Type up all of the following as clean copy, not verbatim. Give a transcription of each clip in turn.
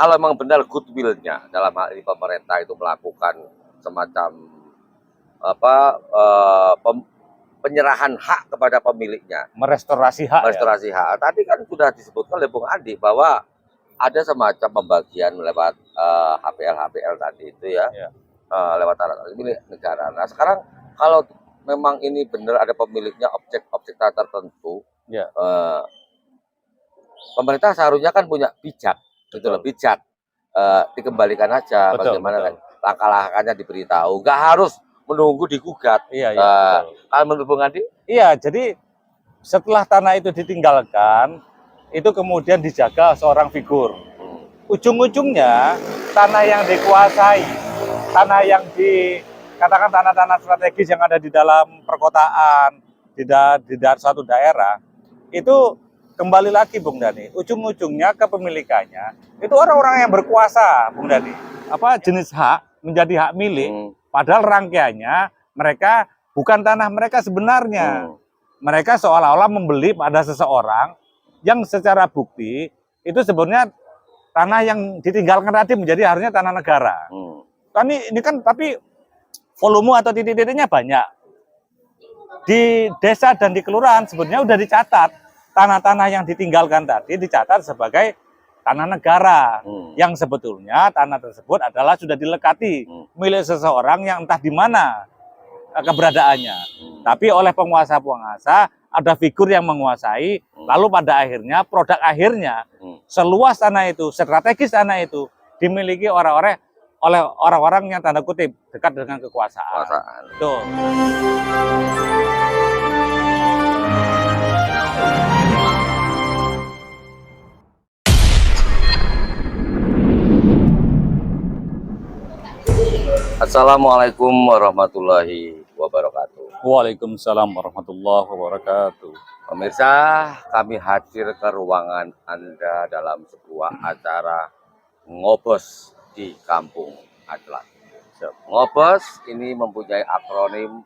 kalau memang benar goodwill-nya dalam hal ini pemerintah itu melakukan semacam apa penyerahan hak kepada pemiliknya, Merestorasi hak ya. restorasi hak. Tadi kan sudah disebutkan oleh Bung Andi bahwa ada semacam pembagian lewat HPL tadi itu ya, Ya. lewat tanah milik negara. Nah sekarang kalau memang ini benar ada pemiliknya objek-objek tertentu, Ya. pemerintah seharusnya kan punya bijak, gitu loh, bijak. Dikembalikan aja, Betul, bagaimana betul. langkah-langkahnya diberitahu, nggak harus menunggu digugat. Iya, iya, betul. Kalau menurut Bung Andi? Iya, jadi setelah tanah itu ditinggalkan, itu kemudian dijaga seorang figur. Ujung-ujungnya tanah yang dikuasai, tanah yang katakan tanah-tanah strategis yang ada di dalam perkotaan, di suatu daerah, itu kembali lagi Bung Dhani, ujung-ujungnya kepemilikannya itu orang-orang yang berkuasa Bung Dhani. Apa jenis hak menjadi hak milik, padahal rangkaiannya mereka bukan tanah mereka sebenarnya. Mereka seolah-olah membeli pada seseorang yang secara bukti itu sebenarnya tanah yang ditinggalkan tadi menjadi harusnya tanah negara. Ini kan tapi volume atau titik-titiknya banyak. Di desa dan di kelurahan sebenarnya sudah dicatat tanah-tanah yang ditinggalkan tadi dicatat sebagai tanah negara, yang sebetulnya tanah tersebut adalah sudah dilekati milik seseorang yang entah di mana keberadaannya. Tapi oleh penguasa-penguasa ada figur yang menguasai, lalu pada akhirnya produk akhirnya seluas tanah itu, strategis tanah itu dimiliki oleh orang-orang yang tanda kutip dekat dengan kekuasaan. Tuh. Assalamualaikum warahmatullahi wabarakatuh. Waalaikumsalam warahmatullahi wabarakatuh. Pemirsa, kami hadir ke ruangan Anda dalam sebuah acara ngobos di Kampung Aclak. Ngobos ini mempunyai akronim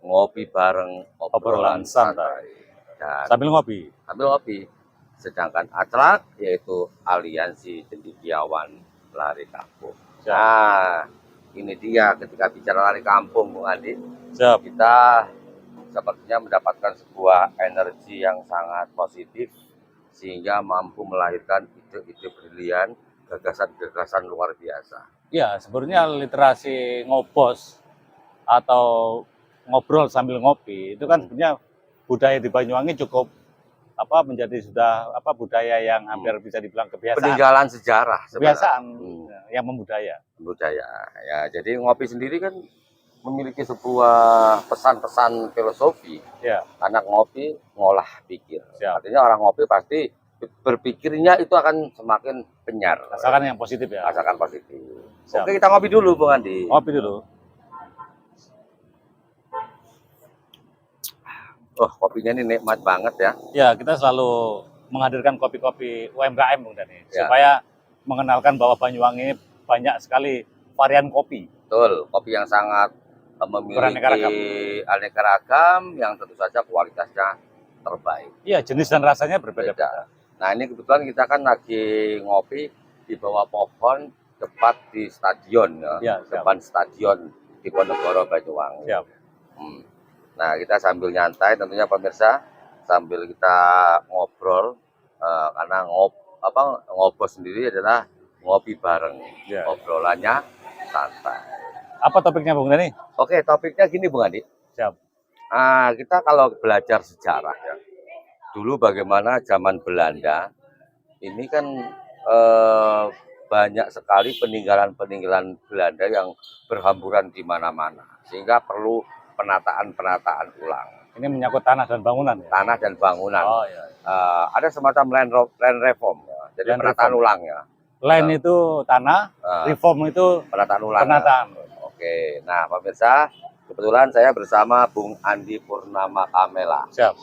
ngopi bareng obrolan santai. Dan Sambil ngopi. Sedangkan Aclak yaitu Aliansi Cendekiawan Lari Kampung. Nah, ini dia ketika bicara lari kampung, Bung Andi. Kita sepertinya mendapatkan sebuah energi yang sangat positif sehingga mampu melahirkan ide-ide brilian, gagasan-gagasan luar biasa. Ya, sebenarnya literasi ngobos atau ngobrol sambil ngopi itu kan sebenarnya budaya di Banyuwangi cukup menjadi sudah budaya yang hampir bisa dibilang kebiasaan. Peninggalan sejarah. Kebiasaan yang membudaya. Ya, jadi ngopi sendiri kan memiliki sebuah pesan-pesan filosofi. Ya. Karena ngopi ngolah pikir. Artinya orang ngopi pasti berpikirnya itu akan semakin penyar. Asalkan yang positif ya. Asalkan positif. Oke, kita ngopi dulu Bung Andi. Ngopi dulu. Oh, kopinya ini nikmat banget ya. Ya, kita selalu menghadirkan kopi-kopi UMKM Bung Dhani, supaya mengenalkan bahwa Banyuwangi ini banyak sekali varian kopi. Betul, kopi yang sangat memiliki aneka ragam yang tentu saja kualitasnya terbaik. Iya, jenis dan rasanya berbeda-beda. Nah, ini kebetulan kita kan lagi ngopi di bawah pohon tepat di stadion ya, depan stadion di Ponorogo Banyuwangi. Nah, kita sambil nyantai tentunya pemirsa, sambil kita ngobrol karena ngobos sendiri adalah ngopi bareng, obrolannya santai. Apa topiknya Bung Dhani? Oke, topiknya gini Bung Andi. Siap. Kita kalau belajar sejarah ya, dulu bagaimana zaman Belanda ini kan banyak sekali peninggalan-peninggalan Belanda yang berhamburan di mana-mana, sehingga perlu penataan ulang. Ini menyangkut tanah dan bangunan ya? Tanah dan bangunan. Oh, iya. Ada semacam land reform ya, jadi penataan ulang ya. Land itu tanah, reform itu penataan ulang. Oke, nah pemirsa, kebetulan saya bersama Bung Andi Purnama Kamela. Siap.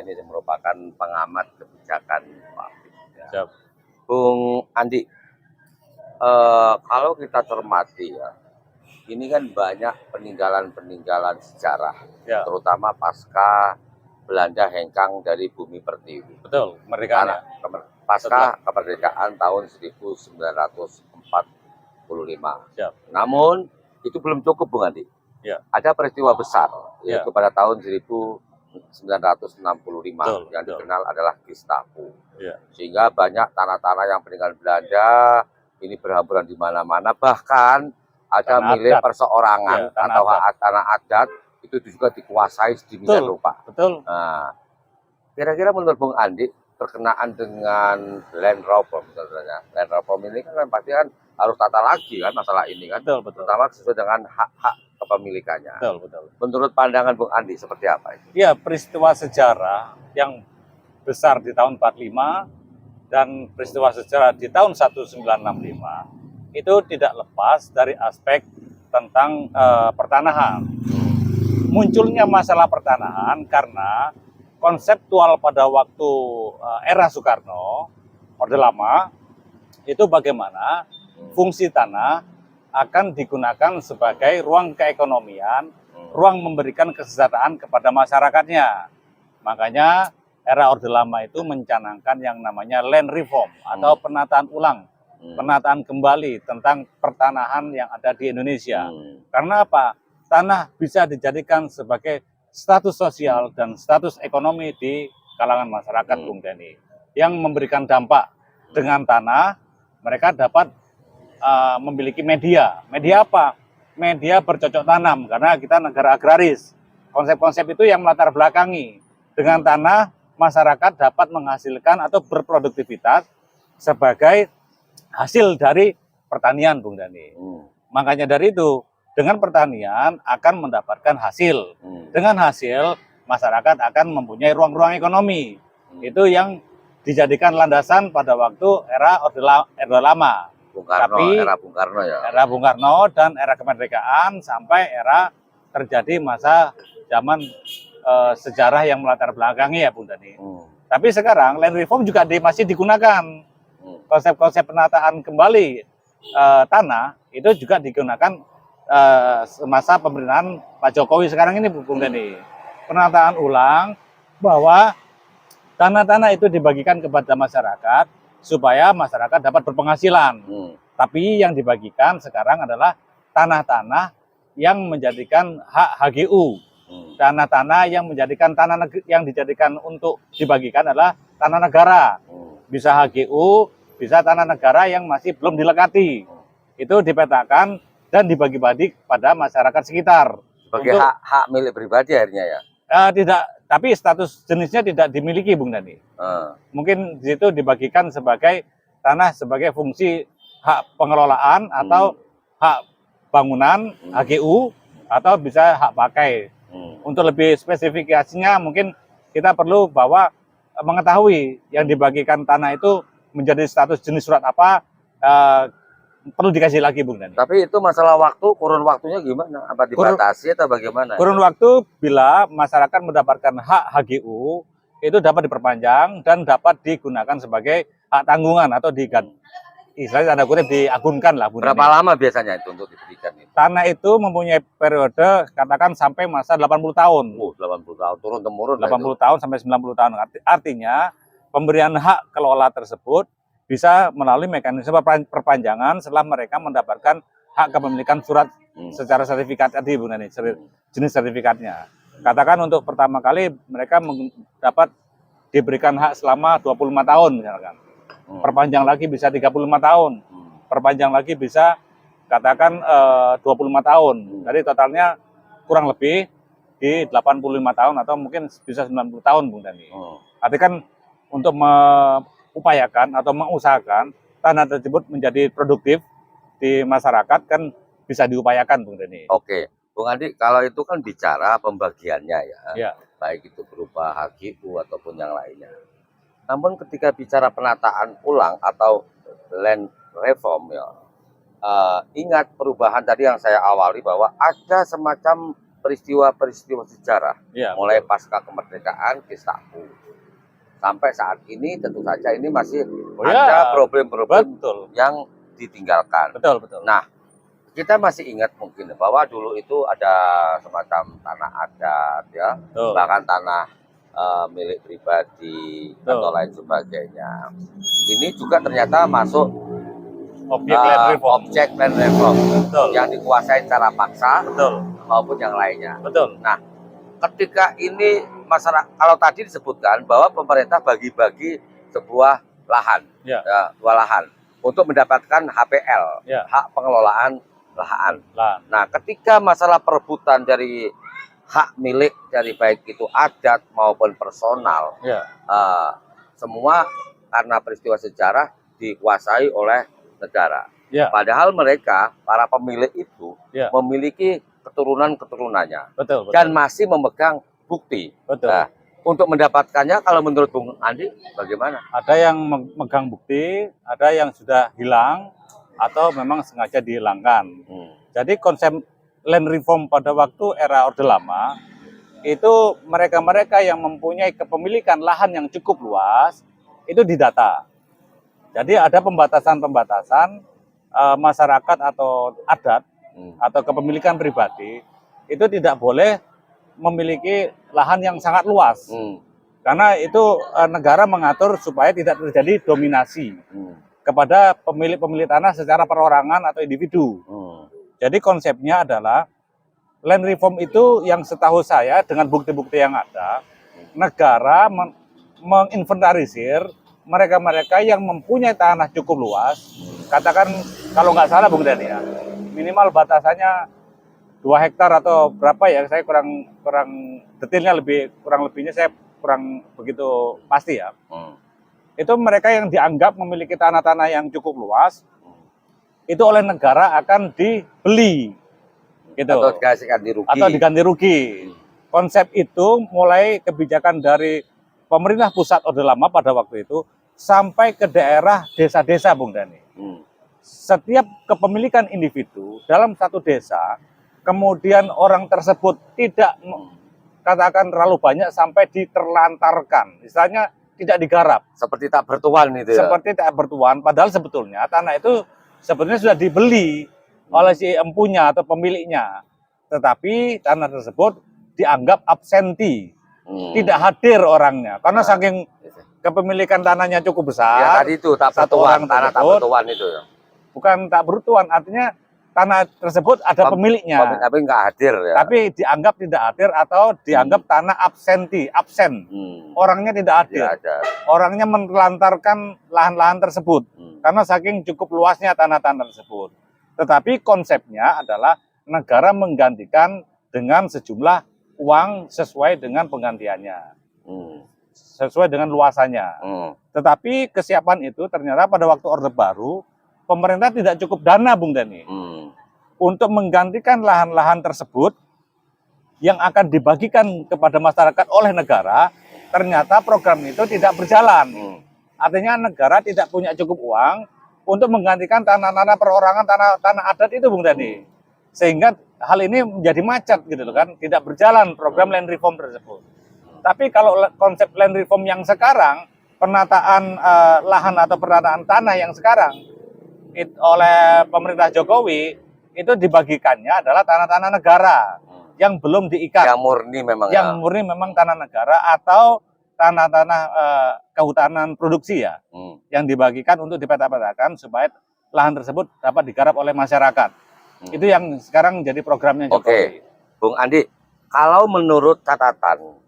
Ini merupakan pengamat kebijakan publik. Ya. Siap. Bung Andi, kalau kita cermati ya, ini kan banyak peninggalan-peninggalan sejarah, terutama pasca Belanda hengkang dari bumi pertiwi. Betul, kemerdekaan. pasca kemerdekaan tahun 1945. Siap. Namun itu belum cukup, Bung Andi. Ya. Ada peristiwa besar, yaitu Ya. pada tahun 1965 yang betul. dikenal adalah Gestapo. Ya. Sehingga banyak tanah-tanah yang peninggalan Belanda ini berhamburan di mana-mana, bahkan ada Tanah milik adat. perseorangan Ya, tanah atau adat. tanah adat itu juga dikuasai sedemikian rupa. Betul. Nah, kira-kira menurut Bung Andi, berkenaan dengan land reform misalnya, land reform ini kan pasti kan harus tata lagi kan masalah ini kan, Betul. terutama sesuai dengan hak-hak kepemilikannya. Betul. Menurut pandangan Bung Andi seperti apa itu? Ya, peristiwa sejarah yang besar di tahun 45 dan peristiwa sejarah di tahun 1965 itu tidak lepas dari aspek tentang pertanahan. Munculnya masalah pertanahan karena konseptual pada waktu era Soekarno, Orde Lama, itu bagaimana fungsi tanah akan digunakan sebagai ruang keekonomian, ruang memberikan kesejahteraan kepada masyarakatnya. Makanya era Orde Lama itu mencanangkan yang namanya land reform atau penataan ulang, penataan kembali tentang pertanahan yang ada di Indonesia. Karena apa? Tanah bisa dijadikan sebagai status sosial dan status ekonomi di kalangan masyarakat, Bung Denny, yang memberikan dampak. Dengan tanah mereka dapat memiliki media. Media apa? Media bercocok tanam, karena kita negara agraris. Konsep-konsep itu yang melatar belakangi. Dengan tanah masyarakat dapat menghasilkan atau berproduktivitas sebagai hasil dari pertanian, Bung Denny. Makanya dari itu, dengan pertanian akan mendapatkan hasil. Dengan hasil, masyarakat akan mempunyai ruang-ruang ekonomi. Itu yang dijadikan landasan pada waktu era Orde Lama. Bung Karno, tapi era Bung Karno ya. Era Bung Karno dan era kemerdekaan sampai era terjadi masa zaman sejarah yang melatar belakangi ya, Bung Denny. Tapi sekarang land reform juga masih digunakan. Konsep-konsep penataan kembali tanah itu juga digunakan semasa pemerintahan Pak Jokowi sekarang ini, Bung Denny. Penataan ulang bahwa tanah-tanah itu dibagikan kepada masyarakat supaya masyarakat dapat berpenghasilan. Tapi yang dibagikan sekarang adalah tanah-tanah yang menjadikan hak HGU. Tanah-tanah yang menjadikan yang dijadikan untuk dibagikan adalah tanah negara. Bisa HGU, bisa tanah negara yang masih belum dilekati. Itu dipetakan dan dibagi-bagi pada masyarakat sekitar. Sebagai hak milik pribadi akhirnya ya? Tidak, tapi status jenisnya tidak dimiliki, Bung Denny. Mungkin di situ dibagikan sebagai tanah sebagai fungsi hak pengelolaan atau hak bangunan HGU atau bisa hak pakai. Untuk lebih spesifikasinya mungkin kita perlu mengetahui yang dibagikan tanah itu menjadi status jenis surat apa, perlu dikasih lagi, Bung Denny. Tapi itu masalah waktu, kurun waktunya gimana? Apa dibatasi atau bagaimana? Kurun waktu bila masyarakat mendapatkan hak HGU itu dapat diperpanjang dan dapat digunakan sebagai hak tanggungan atau istilahnya tanda kutip diagunkan lah, Bung Denny. Berapa lama biasanya itu untuk diberikan itu? Tanah itu mempunyai periode katakan sampai masa 80 tahun. 80 tahun turun-temurun. 80 tahun sampai 90 tahun. Artinya pemberian hak kelola tersebut bisa melalui mekanisme perpanjangan setelah mereka mendapatkan hak kepemilikan surat secara sertifikat tadi, Bung Denny, jenis sertifikatnya. Katakan untuk pertama kali mereka dapat diberikan hak selama 25 tahun misalkan. Perpanjang lagi bisa 35 tahun. Perpanjang lagi bisa katakan 25 tahun. Jadi totalnya kurang lebih di 85 tahun atau mungkin bisa 90 tahun, Bung Denny. Artinya kan untuk upayakan atau mengusahakan tanah tersebut menjadi produktif di masyarakat kan bisa diupayakan, Bung Denny. Oke, Bung Andi, kalau itu kan bicara pembagiannya ya. Baik itu berupa HGU ataupun yang lainnya. Namun ketika bicara penataan ulang atau land reform ya, ingat perubahan tadi yang saya awali bahwa ada semacam peristiwa-peristiwa sejarah, mulai pasca kemerdekaan Gestapo. Sampai saat ini tentu saja ini masih ada problem-problem yang ditinggalkan. Betul. Nah, kita masih ingat mungkin bahwa dulu itu ada semacam tanah adat ya, bahkan tanah milik pribadi atau lain sebagainya. Ini juga ternyata masuk objek land reform yang dikuasai secara paksa maupun yang lainnya. Nah, ketika ini masyarakat, kalau tadi disebutkan bahwa pemerintah bagi-bagi sebuah lahan, dua lahan untuk mendapatkan HPL, hak pengelolaan lahan. Nah, ketika masalah perebutan dari hak milik dari baik itu adat maupun personal, semua karena peristiwa sejarah dikuasai oleh negara. Padahal mereka, para pemilik itu memiliki keturunan-keturunannya dan masih memegang bukti. Nah, untuk mendapatkannya, kalau menurut Bung Andi, bagaimana? Ada yang memegang bukti, ada yang sudah hilang, atau memang sengaja dihilangkan. Jadi konsep land reform pada waktu era Orde Lama, itu mereka-mereka yang mempunyai kepemilikan lahan yang cukup luas, itu didata. Jadi ada pembatasan-pembatasan masyarakat atau adat, atau kepemilikan pribadi, itu tidak boleh memiliki lahan yang sangat luas. Karena itu negara mengatur supaya tidak terjadi dominasi kepada pemilik-pemilik tanah secara perorangan atau individu. Jadi konsepnya adalah land reform itu yang setahu saya dengan bukti-bukti yang ada, negara menginventarisir mereka-mereka yang mempunyai tanah cukup luas, katakan kalau nggak salah Bung Dani ya, minimal batasannya 2 hektar atau berapa ya, saya kurang detailnya, kurang lebihnya saya kurang begitu pasti ya. Itu mereka yang dianggap memiliki tanah-tanah yang cukup luas, itu oleh negara akan dibeli, gitu. Atau diganti rugi. Konsep itu mulai kebijakan dari pemerintah pusat Orde Lama pada waktu itu sampai ke daerah desa-desa, Bung Dani. Setiap kepemilikan individu dalam satu desa, kemudian orang tersebut tidak katakan terlalu banyak sampai diterlantarkan, misalnya tidak digarap. Seperti tak bertuan itu ya? Seperti tak bertuan, padahal sebetulnya tanah itu sebetulnya sudah dibeli oleh si empunya atau pemiliknya. Tetapi tanah tersebut dianggap absenti, tidak hadir orangnya. Karena saking kepemilikan tanahnya cukup besar. Ya tadi itu, tak bertuan, tanah tak bertuan itu ya? Bukan tak bertuan, artinya tanah tersebut ada pemiliknya. Tapi nggak hadir ya? Tapi dianggap tidak hadir atau dianggap tanah absenti, absen. Orangnya tidak hadir. Orangnya menelantarkan lahan-lahan tersebut. Karena saking cukup luasnya tanah-tanah tersebut. Tetapi konsepnya adalah negara menggantikan dengan sejumlah uang sesuai dengan penggantiannya. Sesuai dengan luasannya. Tetapi kesiapan itu ternyata pada waktu Orde Baru, pemerintah tidak cukup dana, Bung Dani, untuk menggantikan lahan-lahan tersebut yang akan dibagikan kepada masyarakat oleh negara. Ternyata program itu tidak berjalan. Artinya negara tidak punya cukup uang untuk menggantikan tanah-tanah perorangan, tanah adat itu, Bung Dani. Sehingga hal ini menjadi macet gitu kan, tidak berjalan program land reform tersebut. Tapi kalau konsep land reform yang sekarang, penataan lahan atau penataan tanah yang sekarang oleh pemerintah Jokowi, itu dibagikannya adalah tanah-tanah negara yang belum diikat. Yang murni memang. Yang murni memang tanah negara atau tanah-tanah kehutanan produksi ya, yang dibagikan untuk dipeta-petakan supaya lahan tersebut dapat digarap oleh masyarakat. Itu yang sekarang jadi programnya Jokowi. Oke, Bung Andi, kalau menurut catatan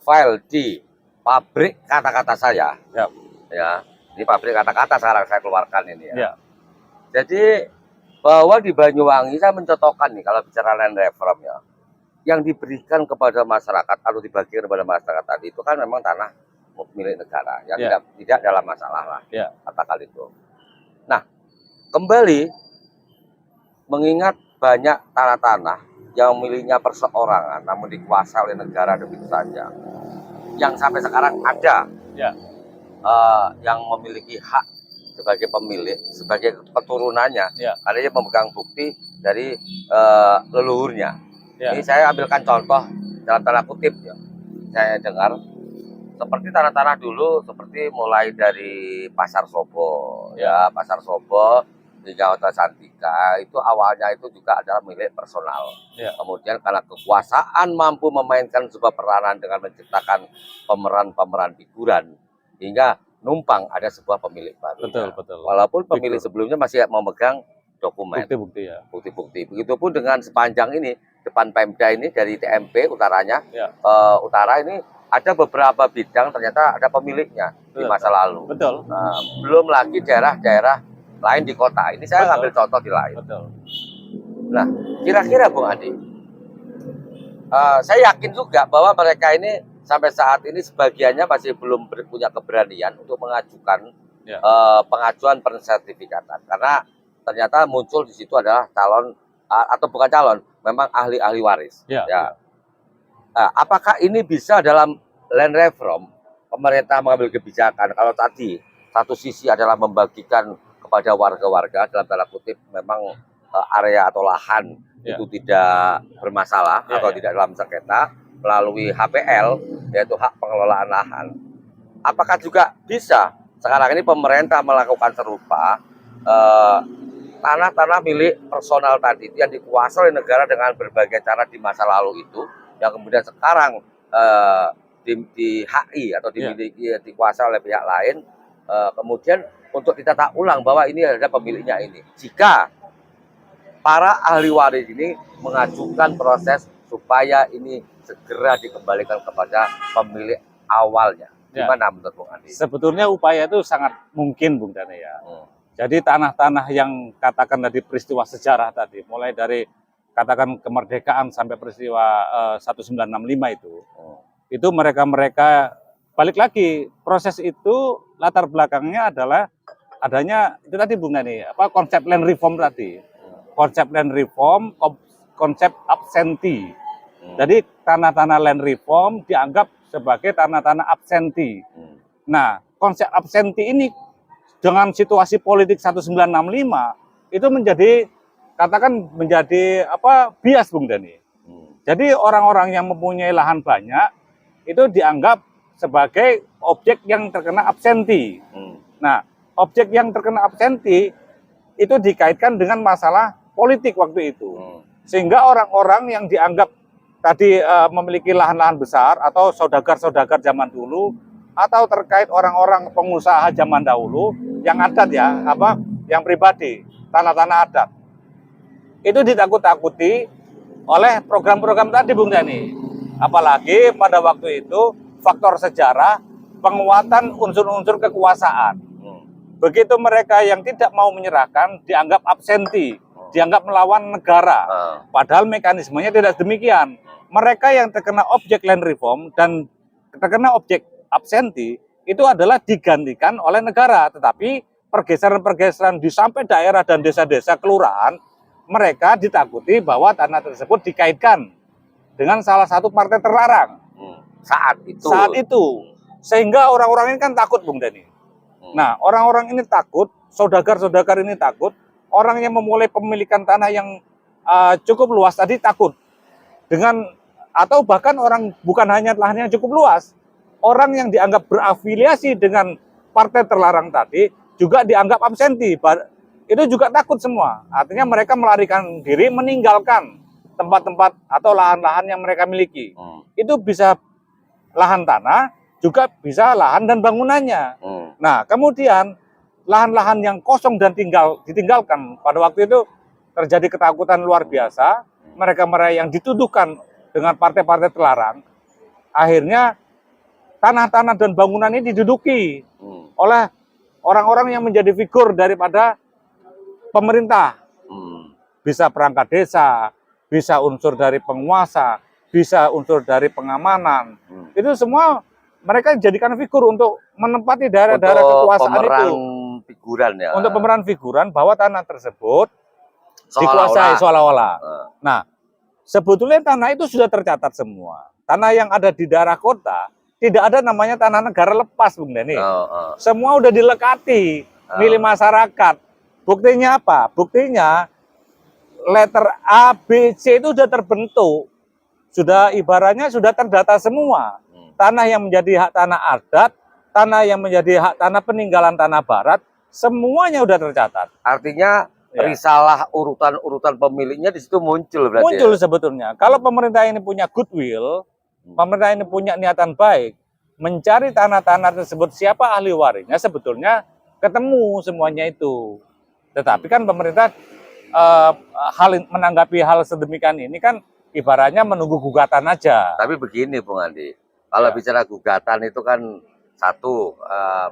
file di pabrik kata-kata saya, ya, di pabrik kata-kata sekarang saya keluarkan ini ya. Jadi bahwa di Banyuwangi saya mencotokkan nih kalau bicara land reform ya, yang diberikan kepada masyarakat atau dibagikan kepada masyarakat tadi itu kan memang tanah milik negara, yang tidak dalam masalah lah, katakan itu. Nah, kembali mengingat banyak tanah-tanah yang miliknya perseorangan namun dikuasai oleh negara begitu saja, yang sampai sekarang ada yang memiliki hak sebagai pemilik, sebagai keturunannya, karena dia memegang bukti dari leluhurnya. Ini saya ambilkan contoh dalam tanda kutip ya, saya dengar seperti tanah-tanah dulu, seperti mulai dari Pasar Sobo, Pasar Sobo hingga Hotel Santika itu awalnya itu juga adalah milik personal. Ya. Kemudian karena kekuasaan mampu memainkan sebuah peranan dengan menciptakan pemeran-pemeran figuran hingga numpang ada sebuah pemilik baru. Betul. Walaupun pemilik sebelumnya masih memegang dokumen, bukti-bukti ya. Bukti-bukti. Begitupun dengan sepanjang ini depan Pemda ini dari TMP utaranya, Ya. utara ini ada beberapa bidang ternyata ada pemiliknya di masa lalu. Betul. Nah, belum lagi daerah-daerah lain di kota. Ini saya ngambil contoh di lain. Betul. Nah, kira-kira Bung Adi, saya yakin juga bahwa mereka ini sampai saat ini sebagiannya masih belum punya keberanian untuk mengajukan pengajuan pensertifikatan karena ternyata muncul di situ adalah calon atau bukan calon, memang ahli-ahli waris. Ya. Nah, apakah ini bisa dalam land reform pemerintah mengambil kebijakan? Kalau tadi satu sisi adalah membagikan kepada warga-warga dalam tanda kutip memang area atau lahan itu tidak bermasalah atau tidak dalam sengketa melalui HPL yaitu hak pengelolaan lahan. Apakah juga bisa sekarang ini pemerintah melakukan serupa tanah-tanah milik personal tadi yang dikuasai oleh negara dengan berbagai cara di masa lalu itu yang kemudian sekarang di HI atau dimiliki dikuasai oleh pihak lain, kemudian untuk ditata ulang bahwa ini ada pemiliknya ini. Jika para ahli waris ini mengajukan proses supaya ini segera dikembalikan kepada pemilik awalnya, gimana menurut Bung Andi? Sebetulnya upaya itu sangat mungkin, Bung Dane ya. Jadi tanah-tanah yang katakan tadi peristiwa sejarah tadi, mulai dari katakan kemerdekaan sampai peristiwa 1965 itu mereka balik lagi proses itu latar belakangnya adalah adanya itu tadi Bung Dani konsep land reform tadi, konsep land reform, konsep absenti. Jadi tanah-tanah land reform dianggap sebagai tanah-tanah absenti. Nah, konsep absenti ini dengan situasi politik 1965 itu menjadi bias Bung Dani. Jadi orang-orang yang mempunyai lahan banyak itu dianggap sebagai objek yang terkena absenti. Nah, objek yang terkena absenti itu dikaitkan dengan masalah politik waktu itu. Sehingga orang-orang yang dianggap tadi memiliki lahan-lahan besar atau saudagar-saudagar zaman dulu atau terkait orang-orang pengusaha zaman dahulu yang adat yang pribadi, tanah-tanah adat. Itu ditakut-takuti oleh program-program tadi Bung Dani. Apalagi pada waktu itu faktor sejarah penguatan unsur-unsur kekuasaan. Begitu mereka yang tidak mau menyerahkan dianggap absenti, dianggap melawan negara. Padahal mekanismenya tidak demikian. Mereka yang terkena objek land reform dan terkena objek absenti itu adalah digantikan oleh negara. Tetapi pergeseran-pergeseran di sampai daerah dan desa-desa kelurahan, mereka ditakuti bahwa tanah tersebut dikaitkan dengan salah satu partai terlarang saat itu. Sehingga orang-orang ini kan takut Bung Dani. Nah, orang-orang ini takut, saudagar-saudagar ini takut, orang yang memulai pemilikan tanah yang cukup luas tadi takut. Atau bahkan orang bukan hanya lahan yang cukup luas, orang yang dianggap berafiliasi dengan partai terlarang tadi juga dianggap absenti. Itu juga takut semua. Artinya mereka melarikan diri meninggalkan tempat-tempat atau lahan-lahan yang mereka miliki. Itu bisa lahan tanah, juga bisa lahan dan bangunannya. Nah, kemudian lahan-lahan yang kosong dan ditinggalkan pada waktu itu terjadi ketakutan luar biasa. Mereka yang dituduhkan dengan partai-partai terlarang, akhirnya tanah-tanah dan bangunan ini diduduki oleh orang-orang yang menjadi figur daripada pemerintah. Bisa perangkat desa, bisa unsur dari penguasa, bisa unsur dari pengamanan. Itu semua mereka jadikan figur untuk menempati daerah-daerah kekuasaan itu. Figuran ya. Untuk pemeran figuran bahwa tanah tersebut dikuasai seolah-olah. Nah, sebetulnya tanah itu sudah tercatat semua. Tanah yang ada di daerah kota tidak ada namanya tanah negara lepas, Bung Dani. Semua udah dilekati milik masyarakat. Buktinya apa? Buktinya letter A, B, C itu sudah terbentuk. Sudah ibaratnya sudah terdata semua. Tanah yang menjadi hak tanah adat, tanah yang menjadi hak tanah peninggalan tanah barat, semuanya sudah tercatat. Artinya risalah urutan pemiliknya di situ muncul berarti. Muncul sebetulnya. Kalau pemerintah ini punya goodwill, pemerintah ini punya niatan baik, mencari tanah-tanah tersebut siapa ahli warisnya, sebetulnya ketemu semuanya itu. Tetapi kan pemerintah menanggapi hal sedemikian ini kan ibaratnya menunggu gugatan aja. Tapi begini Bung Andi, kalau bicara gugatan itu kan satu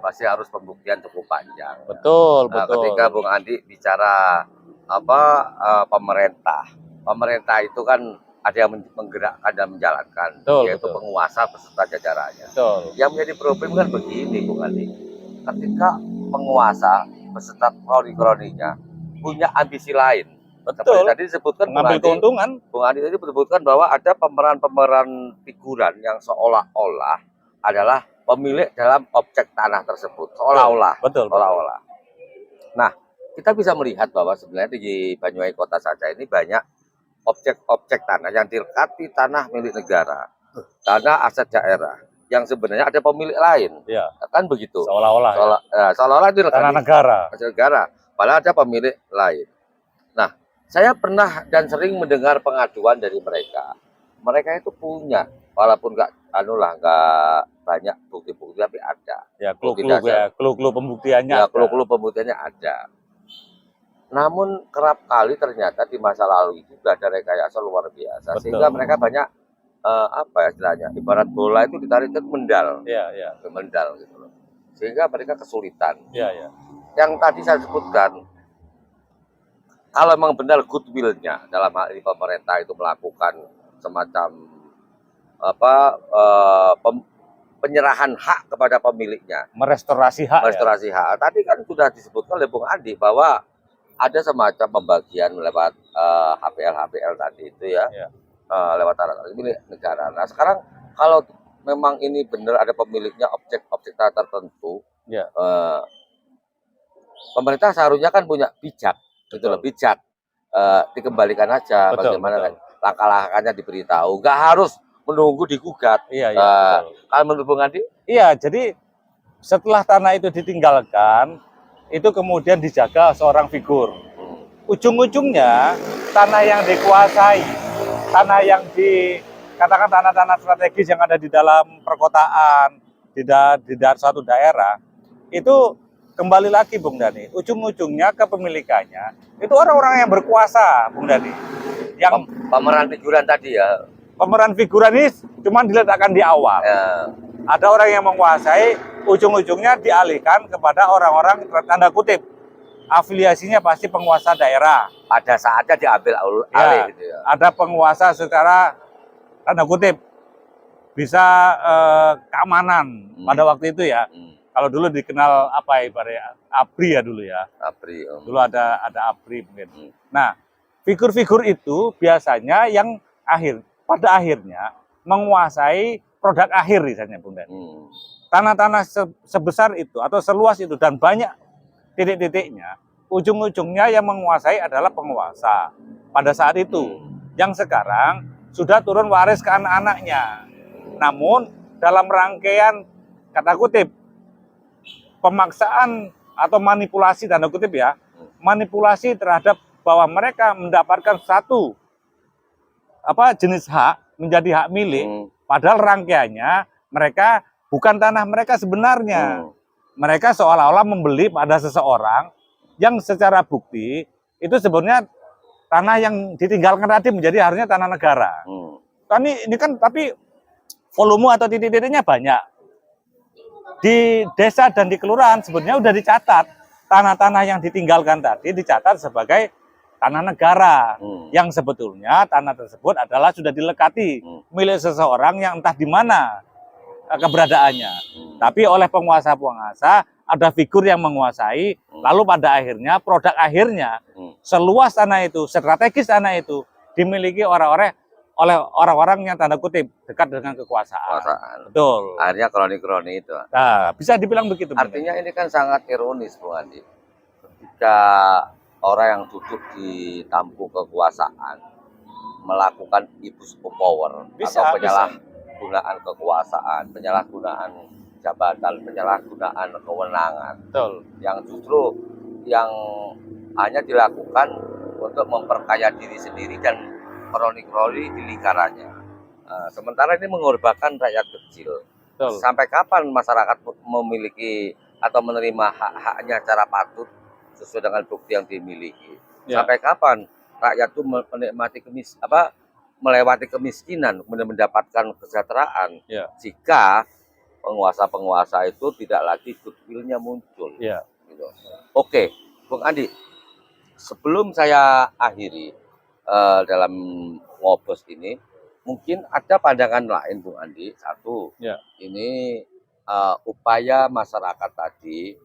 pasti harus pembuktian cukup panjang. Betul, betul. Ketika Bung Andi bicara pemerintah itu kan ada yang menggerakkan dan menjalankan, yaitu penguasa beserta jajarannya. Betul. Yang menjadi problem kan begini Bung Andi, ketika penguasa beserta kroni-kroninya punya ambisi lain. Betul. Tadi disebutkan mengambil keuntungan. Bung Andi tadi menyebutkan bahwa ada pemeran-pemeran figuran yang seolah-olah adalah pemilik dalam objek tanah tersebut, seolah-olah. Betul. Seolah-olah. Nah, kita bisa melihat bahwa sebenarnya di Banyuwangi Kota saja ini banyak objek-objek tanah yang dilekati tanah milik negara, tanah aset daerah, yang sebenarnya ada pemilik lain. Ya. Kan begitu. Seolah-olah. Seolah-olah itu tanah negara. Aset negara, padahal ada pemilik lain. Nah, saya pernah dan sering mendengar pengaduan dari mereka. Mereka itu punya, walaupun nggak banyak bukti-bukti, tapi ada. Ya, clue pembuktiannya. Ya, clue pembuktiannya ada. Namun kerap kali ternyata di masa lalu itu sudah ada rekayasa luar biasa. Betul. Sehingga mereka banyak istilahnya, ibarat bola itu ditarik ke mendal. Iya. Ke mendal gitu loh. Sehingga mereka kesulitan. Iya. Yang tadi saya sebutkan, kalau memang benar goodwill-nya dalam hal ini pemerintah itu melakukan semacam penyerahan hak kepada pemiliknya, merestorasi hak. Hak. Tadi kan sudah disebutkan oleh Bung Andi bahwa ada semacam pembagian lewat HPL tadi itu ya. Lewat tanah milik negara. Nah sekarang kalau memang ini benar ada pemiliknya objek tanah tertentu, pemerintah seharusnya kan punya bijak. Itu lebih bijak, dikembalikan aja. Bagaimana langkah-langkahnya diberitahu, nggak harus menunggu digugat. Kalau menurut Bung Andi? Iya, jadi setelah tanah itu ditinggalkan, itu kemudian dijaga seorang figur. Ujung-ujungnya tanah yang dikuasai, tanah yang dikatakan tanah-tanah strategis yang ada di dalam perkotaan, di suatu daerah, itu kembali lagi Bung Dhani, ujung-ujungnya kepemilikannya itu orang-orang yang berkuasa Bung Dhani. Yang pemeran figuran tadi ya. Pemeran figuran ini cuma diletakkan di awal. Ada orang yang menguasai, ujung-ujungnya dialihkan kepada orang-orang tanda kutip afiliasinya pasti penguasa daerah. Pada saatnya diambil alih gitu ya. Ada penguasa secara tanda kutip bisa keamanan pada waktu itu ya. Kalau dulu dikenal apa ibaratnya ABRI ya dulu ya. ABRI. Dulu ada ABRI mungkin. Nah, figur-figur itu biasanya yang pada akhirnya menguasai produk akhir misalnya Bung Dhani. Tanah-tanah sebesar itu atau seluas itu dan banyak titik-titiknya, ujung-ujungnya yang menguasai adalah penguasa pada saat itu. Yang sekarang sudah turun waris ke anak-anaknya. Namun dalam rangkaian kata kutip pemaksaan atau manipulasi tanda kutip ya, manipulasi terhadap bahwa mereka mendapatkan satu jenis hak menjadi hak milik, padahal rangkaiannya mereka bukan tanah mereka sebenarnya. Mereka seolah-olah membeli pada seseorang yang secara bukti itu sebenarnya tanah yang ditinggalkan tadi menjadi harusnya tanah negara. Ini kan tapi volume atau titik-titiknya banyak. Di desa dan di kelurahan sebenarnya sudah dicatat tanah-tanah yang ditinggalkan tadi dicatat sebagai tanah negara yang sebetulnya tanah tersebut adalah sudah dilekati milik seseorang yang entah di mana keberadaannya. Tapi oleh penguasa-penguasa ada figur yang menguasai, lalu pada akhirnya produk akhirnya seluas tanah itu, strategis tanah itu dimiliki oleh orang-orang yang tanda kutip dekat dengan kekuasaan. Betul. Akhirnya kroni-kroni itu. Nah, bisa dibilang begitu. Artinya ini kan sangat ironis, Bung Andi. Ketika orang yang duduk di tampuk kekuasaan melakukan abuse of power atau penyalahgunaan kekuasaan, penyalahgunaan jabatan, penyalahgunaan kewenangan. Betul. Yang justru yang hanya dilakukan untuk memperkaya diri sendiri dan kroni-kroni di lingkarannya. Sementara ini mengorbankan rakyat kecil. Betul. Sampai kapan masyarakat memiliki atau menerima hak-haknya secara patut sesuai dengan bukti yang dimiliki? Ya. Sampai kapan rakyat itu menikmati melewati kemiskinan, kemudian mendapatkan kesejahteraan, Ya. jika penguasa-penguasa itu tidak lagi goodwill-nya muncul. Ya. Gitu. Oke, Bung Andi, sebelum saya akhiri dalam ngobos ini, mungkin ada pandangan lain, Bung Andi. Satu, Ya. ini upaya masyarakat tadi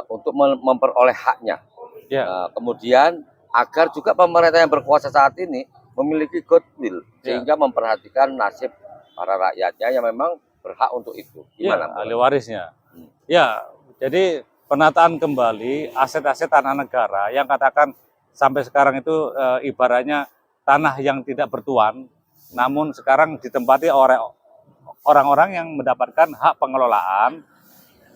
untuk memperoleh haknya. Ya. Kemudian agar juga pemerintah yang berkuasa saat ini memiliki goodwill, sehingga memperhatikan nasib para rakyatnya yang memang berhak untuk itu. Gimana? Ya, ahli warisnya. Ya, jadi penataan kembali aset-aset tanah negara yang katakan sampai sekarang itu ibaratnya tanah yang tidak bertuan, namun sekarang ditempati oleh orang-orang yang mendapatkan hak pengelolaan,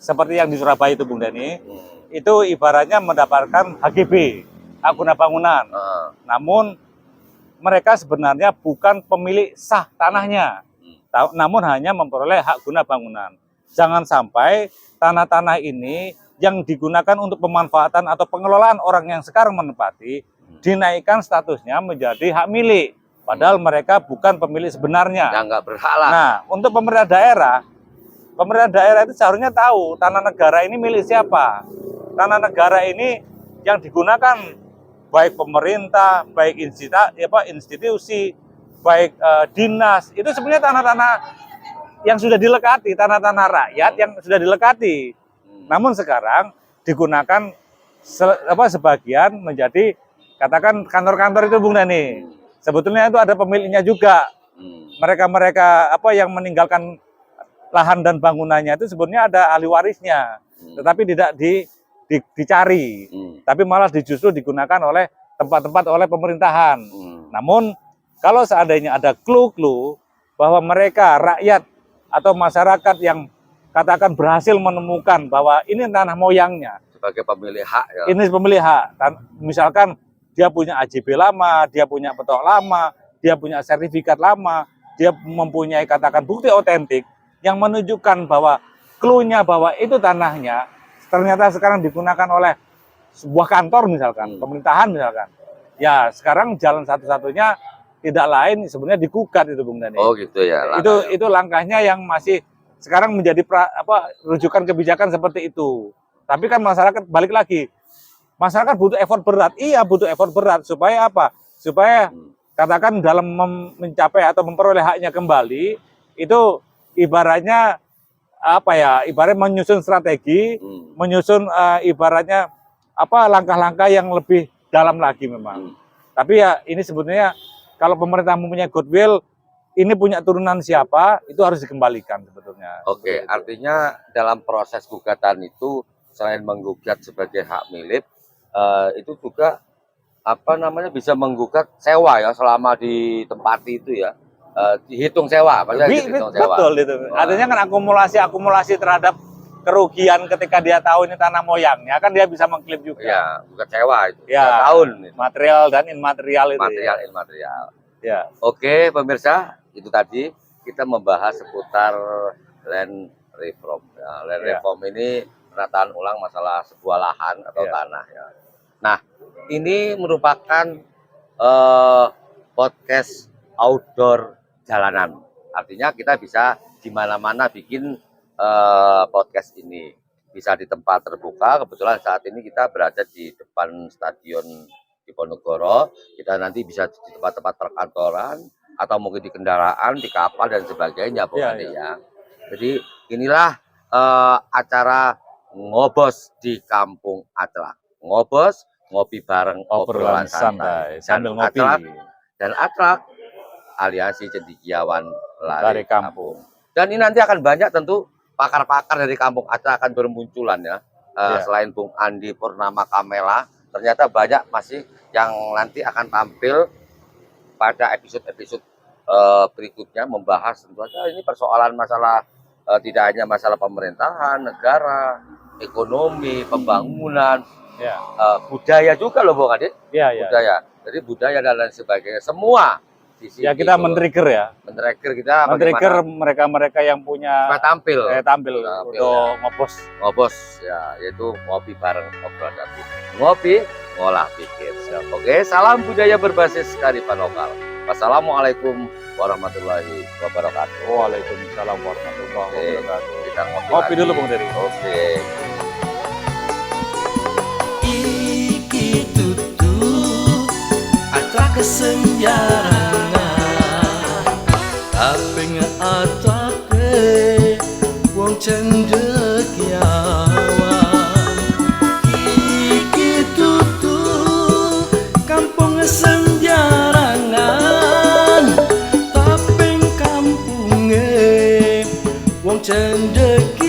seperti yang di Surabaya itu, Bung Dani, itu ibaratnya mendapatkan HGB, hak guna bangunan. Namun mereka sebenarnya bukan pemilik sah tanahnya, namun hanya memperoleh hak guna bangunan. Jangan sampai tanah-tanah ini yang digunakan untuk pemanfaatan atau pengelolaan orang yang sekarang menempati dinaikkan statusnya menjadi hak milik, padahal mereka bukan pemilik sebenarnya. Ya, nggak berhak lah. Nah, untuk pemerintah daerah itu seharusnya tahu tanah negara ini milik siapa. Tanah negara ini yang digunakan baik pemerintah, baik institusi, baik dinas, itu sebenarnya tanah-tanah yang sudah dilekati, tanah-tanah rakyat yang sudah dilekati. Namun sekarang digunakan sebagian menjadi katakan kantor-kantor itu, Bung Dani. Sebetulnya itu ada pemiliknya juga. Mereka-mereka yang meninggalkan lahan dan bangunannya itu sebenarnya ada ahli warisnya, tetapi tidak dicari, tapi malah justru digunakan oleh tempat-tempat oleh pemerintahan. Namun kalau seandainya ada clue-clue bahwa mereka rakyat atau masyarakat yang katakan berhasil menemukan bahwa ini tanah moyangnya sebagai pemilik hak, ya. Ini pemilik hak, misalkan dia punya AJB lama, dia punya petok lama, dia punya sertifikat lama, dia mempunyai katakan bukti otentik yang menunjukkan bahwa clue-nya bahwa itu tanahnya ternyata sekarang digunakan oleh sebuah kantor misalkan, pemerintahan misalkan. Ya, sekarang jalan satu-satunya tidak lain sebenarnya digugat itu, Bung Dani. Oh gitu ya. Itu langkahnya yang masih sekarang menjadi rujukan kebijakan seperti itu. Tapi kan masyarakat balik lagi. Masyarakat butuh effort berat. Iya, butuh effort berat supaya apa? Supaya katakan dalam mencapai atau memperoleh haknya kembali itu ibaratnya ibaratnya menyusun strategi, menyusun ibaratnya langkah-langkah yang lebih dalam lagi memang. Tapi ya ini sebetulnya kalau pemerintah mempunyai goodwill, ini punya turunan siapa, itu harus dikembalikan sebetulnya. Oke, artinya dalam proses gugatan itu selain menggugat sebagai hak milik, itu juga bisa menggugat sewa ya selama ditempati itu ya. Dihitung sewa, dihitung sewa. Betul itu. Artinya kan akumulasi terhadap kerugian ketika dia tahu ini tanah moyangnya, kan dia bisa mengklaim juga. Ya, bukan sewa itu. Ya, tahun. Material dan immaterial itu. Material, immaterial. Ya. Oke, pemirsa, itu tadi kita membahas seputar land reform. Ya, land reform ini penataan ulang masalah sebuah lahan atau tanah. Ya. Nah, ini merupakan podcast outdoor jalanan. Artinya kita bisa di mana-mana bikin podcast ini. Bisa di tempat terbuka. Kebetulan saat ini kita berada di depan Stadion Diponegoro. Kita nanti bisa di tempat-tempat perkantoran atau mungkin di kendaraan, di kapal dan sebagainya, ya. Jadi inilah acara ngobos di Kampung Aclak. Ngobos, ngopi bareng, obrolan santai sambil ngopi. Dan Aclak, Aliansi Cendekiawan Lari Kampung. Dan ini nanti akan banyak tentu pakar-pakar dari Kampung Aclak akan bermunculan ya. Selain Bung Andi Purnama Kamela, ternyata banyak masih yang nanti akan tampil pada episode-episode berikutnya membahas tentu saja ini persoalan masalah tidak hanya masalah pemerintahan, negara, ekonomi, pembangunan, Ya. Budaya juga loh Bung Adit. Ya, ya. Budaya. Jadi budaya dan lain sebagainya semua di sini. Ya kita men-trigger ya. Men-trigger kita Men-trigger mereka-mereka yang punya tampil untuk ngobos ya, yaitu ngopi bareng obrolan dapur. Ngopi ngolah pikir. Oke, salam budaya berbasis kearifan lokal. Wassalamualaikum warahmatullahi wabarakatuh. Waalaikumsalam warahmatullahi wabarakatuh. Kita ngopi dulu Bung Dery. Oke. Iki tutu atra kesenjarangan tapi ngatake wong cendekiawan. Iki tutu kampung senjarangan tapi kampunge wong cendekiawan.